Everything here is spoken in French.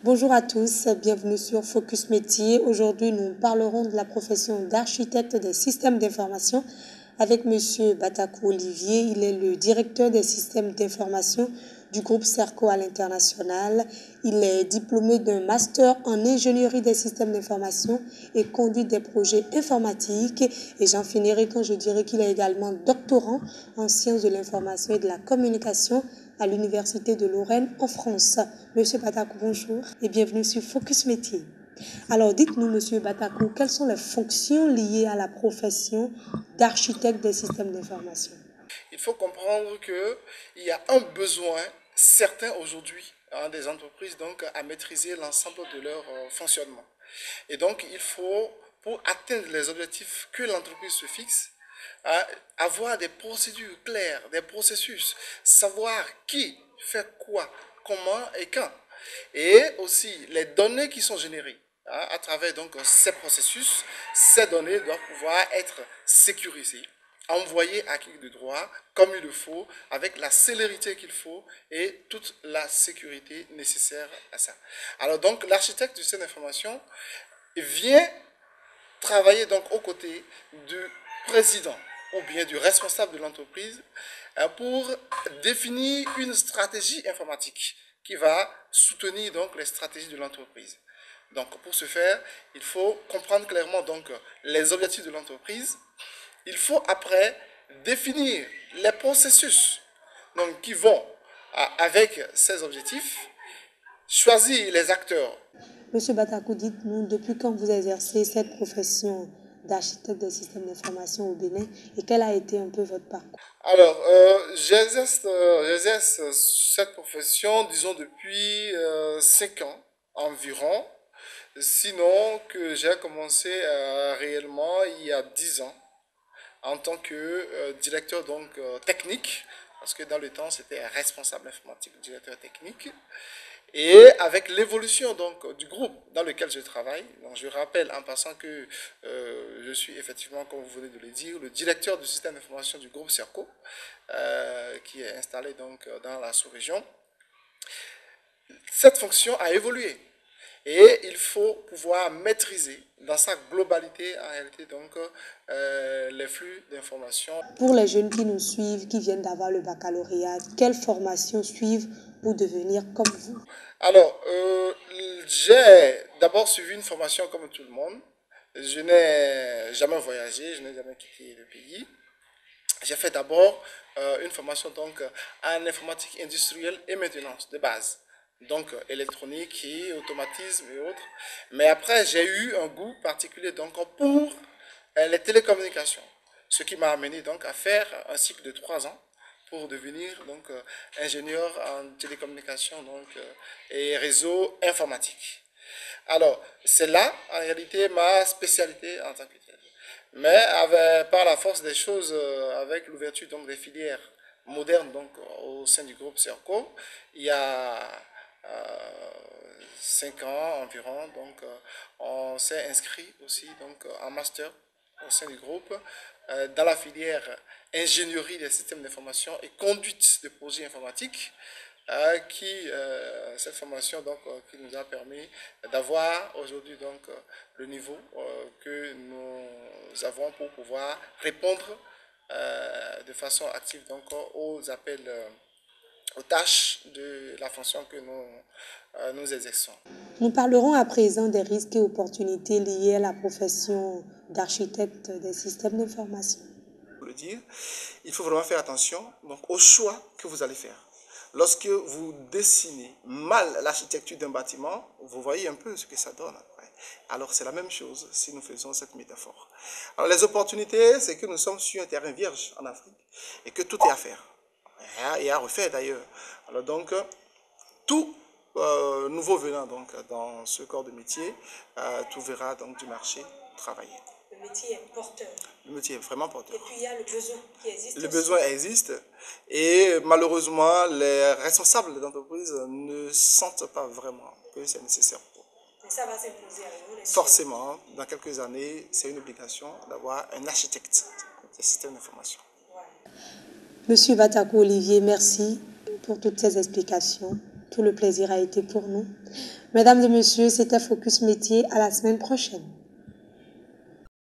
Bonjour à tous, bienvenue sur Focus Métier. Aujourd'hui, nous parlerons de la profession d'architecte des systèmes d'information avec Monsieur Batakou Olivier. Il est le directeur des systèmes d'information du groupe Serco à l'international. Il est diplômé d'un master en ingénierie des systèmes d'information et conduit des projets informatiques. Et j'en finirai quand je dirai qu'il est également doctorant en sciences de l'information et de la communication à l'Université de Lorraine en France. Monsieur Batakou, bonjour et bienvenue sur Focus Métier. Alors dites-nous, Monsieur Batakou, quelles sont les fonctions liées à la profession d'architecte des systèmes d'information? Il faut comprendre qu'il y a un besoin certain aujourd'hui des entreprises donc, à maîtriser l'ensemble de leur fonctionnement. Et donc il faut, pour atteindre les objectifs que l'entreprise se fixe, avoir des procédures claires, des processus, savoir qui fait quoi, comment et quand. Et aussi les données qui sont générées à travers donc, ces processus, ces données doivent pouvoir être sécurisées, envoyées à qui de droit comme il le faut, avec la célérité qu'il faut et toute la sécurité nécessaire à ça. Alors donc l'architecte du système d'information vient travailler donc aux côtés du président ou bien du responsable de l'entreprise pour définir une stratégie informatique qui va soutenir donc les stratégies de l'entreprise. Donc pour ce faire, il faut comprendre clairement donc les objectifs de l'entreprise. Il faut après définir les processus donc, qui vont avec ces objectifs, choisir les acteurs. Monsieur Batakou, dites-nous, depuis quand vous exercez cette profession d'architecte des systèmes d'information au Bénin et quel a été un peu votre parcours? Alors, j'exerce cette profession, disons, depuis 5 ans environ. Sinon, que j'ai commencé réellement il y a 10 ans en tant que directeur donc, technique, parce que dans le temps, c'était responsable informatique, directeur technique. Et avec l'évolution donc du groupe dans lequel je travaille, donc je rappelle en passant que je suis effectivement, comme vous venez de le dire, le directeur du système d'information du groupe Serco, qui est installé donc dans la sous-région. Cette fonction a évolué et il faut pouvoir maîtriser dans sa globalité en réalité donc les flux d'informations. Pour les jeunes qui nous suivent, qui viennent d'avoir le baccalauréat, quelle formation suivre pour devenir comme vous? Alors, j'ai d'abord suivi une formation comme tout le monde. Je n'ai jamais voyagé, je n'ai jamais quitté le pays. J'ai fait d'abord une formation donc en informatique industrielle et maintenance de base. Donc électronique et automatisme et autres. Mais après, j'ai eu un goût particulier donc pour les télécommunications. Ce qui m'a amené donc à faire un cycle de 3 ans pour devenir donc ingénieur en télécommunications donc, et réseau informatique. Alors, c'est là, en réalité, ma spécialité en tant que telle. Mais par la force des choses, avec l'ouverture donc, des filières modernes donc, au sein du groupe Serco, il y a 5 ans environ, donc, on s'est inscrit aussi donc, en master au sein du groupe dans la filière ingénierie des systèmes d'information et conduite de projets informatiques cette formation donc, qui nous a permis d'avoir aujourd'hui donc le niveau que nous avons pour pouvoir répondre de façon active donc aux appels, aux tâches de la fonction que nous exerçons. Nous parlerons à présent des risques et opportunités liés à la profession d'architecte des systèmes d'information. Pour le dire, il faut vraiment faire attention donc, au choix que vous allez faire. Lorsque vous dessinez mal l'architecture d'un bâtiment, vous voyez un peu ce que ça donne après. Alors c'est la même chose si nous faisons cette métaphore. Alors les opportunités, c'est que nous sommes sur un terrain vierge en Afrique et que tout est à faire. Et à refaire d'ailleurs. Alors donc, tout nouveau venant donc, dans ce corps de métier trouvera donc du marché travailler. Le métier est porteur. Le métier est vraiment porteur. Et puis il y a le besoin qui existe. Le besoin existe et malheureusement les responsables des entreprises ne sentent pas vraiment que c'est nécessaire. Et ça va s'imposer avec nous. Forcément, dans quelques années, c'est une obligation d'avoir un architecte des systèmes d'information. Monsieur Batakou Olivier, merci pour toutes ces explications. Tout le plaisir a été pour nous. Mesdames et messieurs, c'était Focus Métier. À la semaine prochaine.